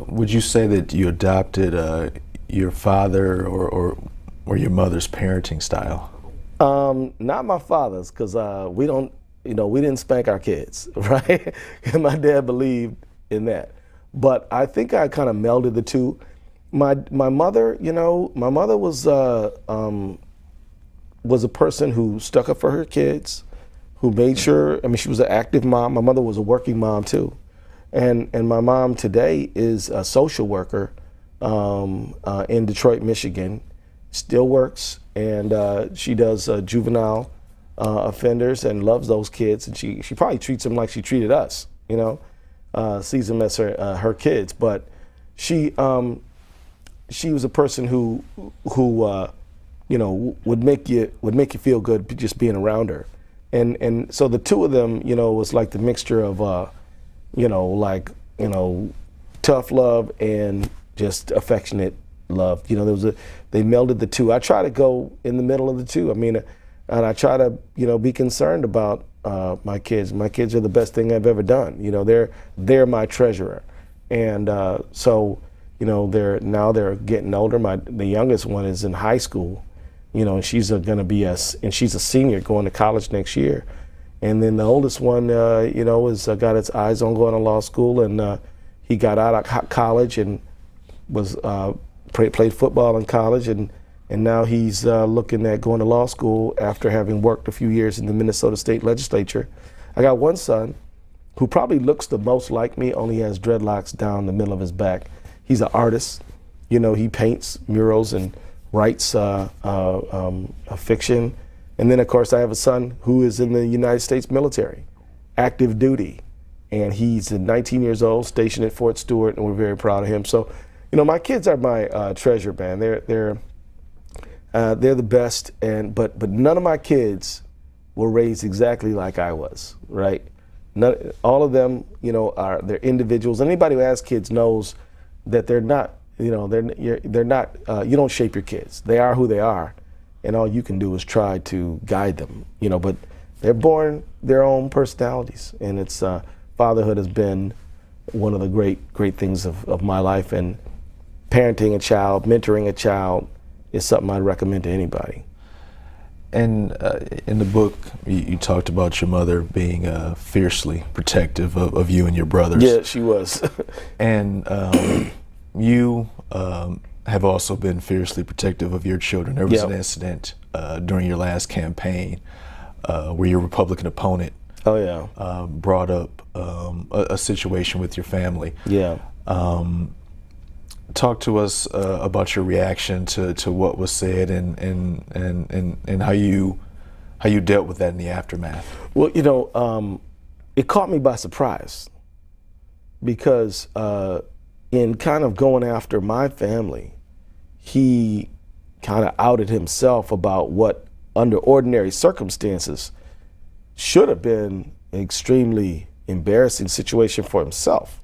would you say that you adopted your father or your mother's parenting style? Not my father's, because we don't, we didn't spank our kids, right? And my dad believed in that. But I think I kind of melded the two. My mother, my mother was a person who stuck up for her kids, who made sure. I mean, she was an active mom. My mother was a working mom too, and my mom today is a social worker in Detroit, Michigan. Still works, and she does juvenile offenders and loves those kids, and she probably treats them like she treated us, sees them as her kids. But she was a person who would make you feel good just being around her, and so the two of them, was like the mixture of tough love and just affectionate love. They melded the two. I try to go in the middle of the two. I mean, and I try to, be concerned about my kids. My kids are the best thing I've ever done. They're my treasurer, and so they're getting older. The youngest one is in high school, and she's going to be she's a senior going to college next year, and then the oldest one, is got its eyes on going to law school, and he got out of college and was played football in college, and now he's looking at going to law school after having worked a few years in the Minnesota State Legislature. I got one son who probably looks the most like me, only has dreadlocks down the middle of his back. He's an artist. He paints murals and writes a fiction. And then, of course, I have a son who is in the United States military, active duty. And he's 19 years old, stationed at Fort Stewart, and we're very proud of him. So, my kids are my treasure, man. They're the best, but none of my kids were raised exactly like I was, right? All of them, they're individuals. Anybody who has kids knows that they're not, they're not. You don't shape your kids. They are who they are, and all you can do is try to guide them. But they're born their own personalities, and it's fatherhood has been one of the great things of my life, and parenting a child, mentoring a child is something I'd recommend to anybody. And in the book, you talked about your mother being fiercely protective of you and your brothers. Yeah, she was. And you have also been fiercely protective of your children. There was an incident during your last campaign where your Republican opponent brought up a situation with your family. Yeah. Talk to us about your reaction to what was said and how you dealt with that in the aftermath. Well, it caught me by surprise because in kind of going after my family, he kind of outed himself about what under ordinary circumstances should have been an extremely embarrassing situation for himself.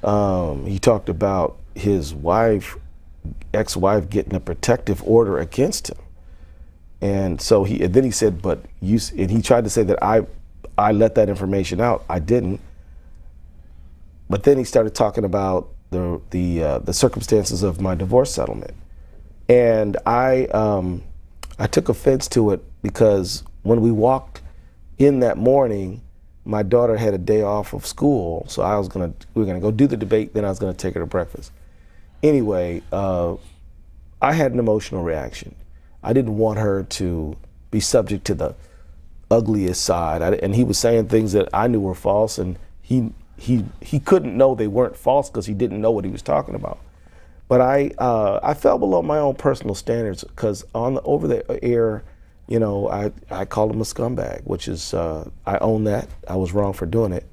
He talked about his ex-wife getting a protective order against him. And so then he said, and he tried to say that I let that information out. I didn't. But then he started talking about the circumstances of my divorce settlement. And I took offense to it because when we walked in that morning, my daughter had a day off of school, so we were gonna go do the debate, then I was gonna take her to breakfast. Anyway, I had an emotional reaction. I didn't want her to be subject to the ugliest side. And he was saying things that I knew were false, and he couldn't know they weren't false because he didn't know what he was talking about. But I fell below my own personal standards because over the air, I called him a scumbag, which is, I own that. I was wrong for doing it.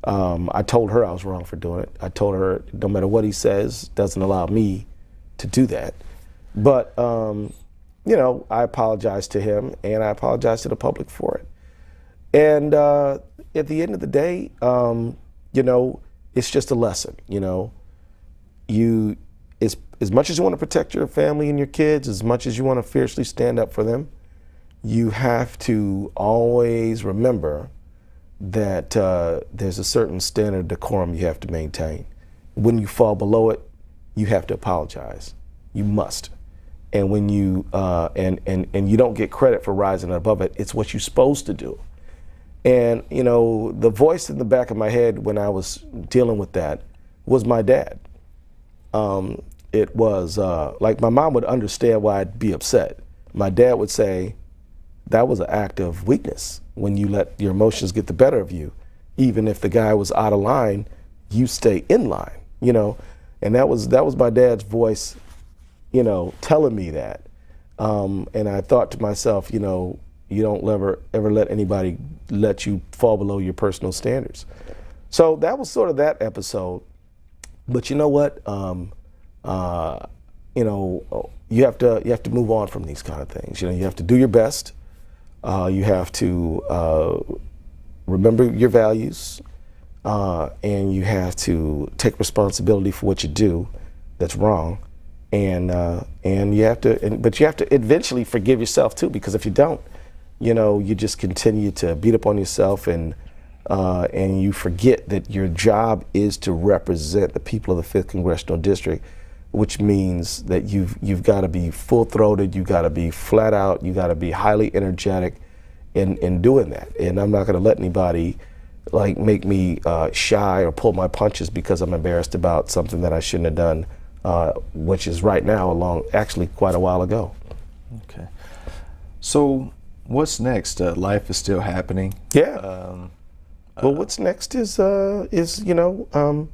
I told her I was wrong for doing it. I told her no matter what he says, doesn't allow me to do that. But, I apologized to him and I apologized to the public for it. And at the end of the day, it's just a lesson, as much as you want to protect your family and your kids, as much as you want to fiercely stand up for them, you have to always remember that there's a certain standard of decorum you have to maintain. when you fall below it, you have to apologize. You must. And when you and you don't get credit for rising above it, it's what you're supposed to do. And you know, the voice in the back of my head when I was dealing with that was my dad. It was like my mom would understand why I'd be upset. My dad would say, that was an act of weakness when you let your emotions get the better of you. Even if the guy was out of line, you stay in line, you know. And that was my dad's voice, you know, telling me that. And I thought to myself, you know, you don't ever let anybody let you fall below your personal standards. So that was sort of that episode. But you know what? You know, you have to move on from these kind of things. You know, you have to do your best. You have to remember your values, and you have to take responsibility for what you do that's wrong, and you have to. But you have to eventually forgive yourself too, because if you don't, you know, you just continue to beat up on yourself, and you forget that your job is to represent the people of the 5th Congressional District, which means that you've got to be full-throated, you got to be flat out, you got to be highly energetic in doing that. And I'm not going to let anybody like make me shy or pull my punches because I'm embarrassed about something that I shouldn't have done, which is right now actually quite a while ago. Okay. So what's next? Life is still happening. Yeah. Well, what's next is you know,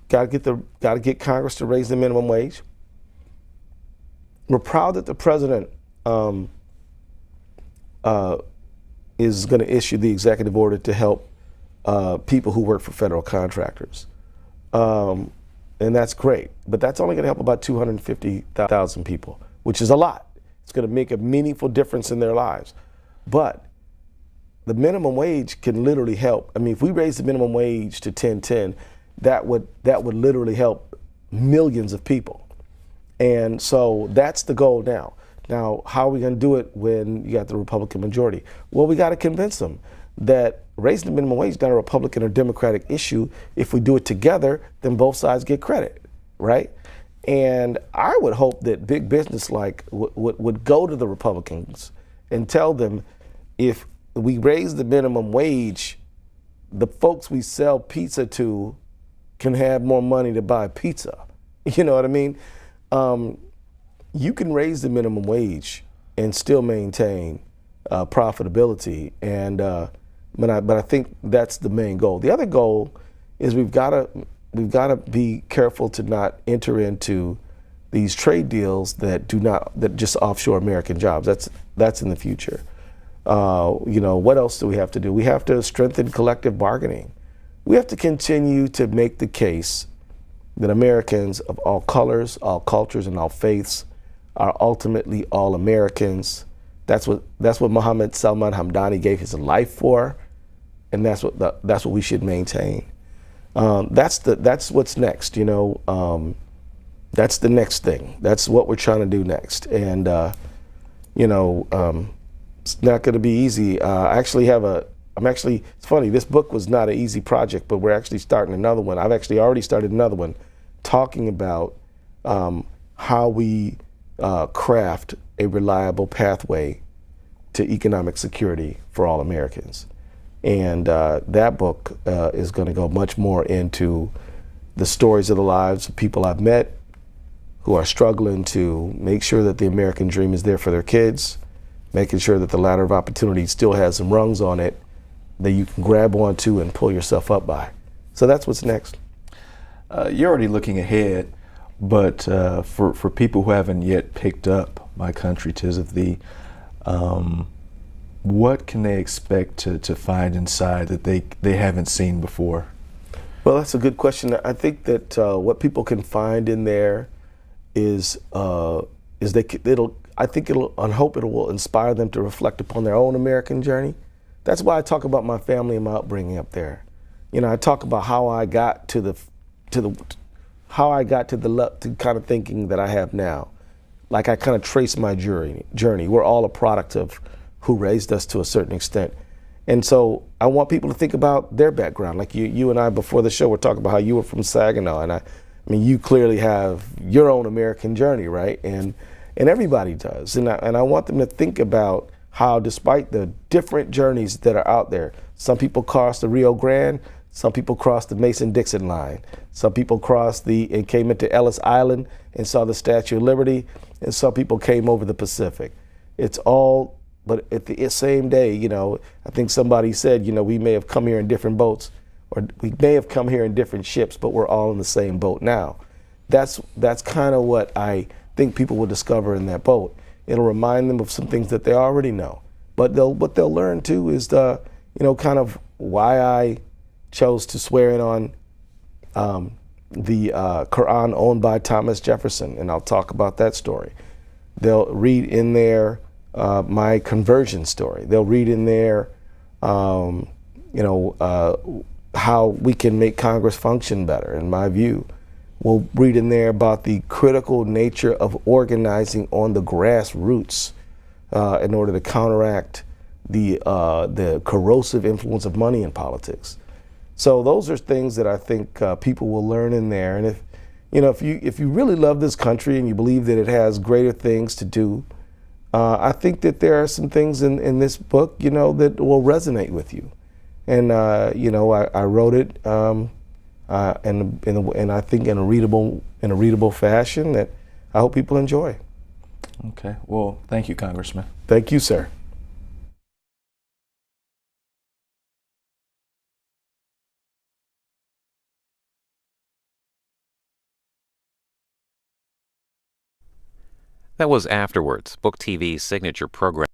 got to get Congress to raise the minimum wage. We're proud that the president is going to issue the executive order to help people who work for federal contractors, and that's great. But that's only going to help about 250,000 people, which is a lot. It's going to make a meaningful difference in their lives. But the minimum wage can literally help. I mean, if we raise the minimum wage to 10.10, that would literally help millions of people. And so that's the goal now. Now, how are we going to do it when you got the Republican majority? Well, we got to convince them that raising the minimum wage is not a Republican or Democratic issue. If we do it together, then both sides get credit, right? And I would hope that big business would go to the Republicans and tell them, if we raise the minimum wage, the folks we sell pizza to can have more money to buy pizza. You know what I mean? You can raise the minimum wage and still maintain profitability, and but I think that's the main goal. The other goal is we've got to be careful to not enter into these trade deals that just offshore American jobs. That's in the future. You know, what else do we have to do? We have to strengthen collective bargaining. We have to continue to make the case that Americans of all colors, all cultures, and all faiths are ultimately all Americans. That's what Mohammed Salman Hamdani gave his life for, and that's what we should maintain. That's what's next. You know, that's the next thing. That's what we're trying to do next, and you know, it's not going to be easy. It's funny, this book was not an easy project, but we're actually starting another one. I've actually already started another one talking about how we craft a reliable pathway to economic security for all Americans. And that book is going to go much more into the stories of the lives of people I've met who are struggling to make sure that the American dream is there for their kids, making sure that the ladder of opportunity still has some rungs on it that you can grab onto and pull yourself up by. So that's what's next. You're already looking ahead, but for people who haven't yet picked up My Country 'Tis of Thee, what can they expect to find inside that they haven't seen before? Well, that's a good question. I think that what people can find in there is I hope it will inspire them to reflect upon their own American journey. That's why I talk about my family and my upbringing up there. You know, I talk about how I got to the kind of thinking that I have now. Like, I kind of trace my journey. We're all a product of who raised us to a certain extent. And so I want people to think about their background. Like you and I before the show were talking about how you were from Saginaw, and I mean you clearly have your own American journey, right? And everybody does. And I want them to think about how, despite the different journeys that are out there, some people crossed the Rio Grande, some people crossed the Mason-Dixon line, some people crossed and came into Ellis Island and saw the Statue of Liberty, and some people came over the Pacific. It's all, but at the same day, you know, I think somebody said, you know, we may have come here in different boats, or we may have come here in different ships, but we're all in the same boat now. That's kind of what I think people will discover in that boat. It'll remind them of some things that they already know. But what they'll learn too is you know, kind of why I chose to swear in on the Quran owned by Thomas Jefferson, and I'll talk about that story. They'll read in there my conversion story. They'll read in there, you know, how we can make Congress function better, in my view. We'll read in there about the critical nature of organizing on the grassroots in order to counteract the corrosive influence of money in politics. So those are things that I think people will learn in there. And if you really love this country and you believe that it has greater things to do, I think that there are some things in this book, you know, that will resonate with you. And you know, I wrote it. And I think in a readable fashion that I hope people enjoy. Okay. Well, thank you, Congressman. Thank you, sir. That was Afterwards, Book TV's signature program.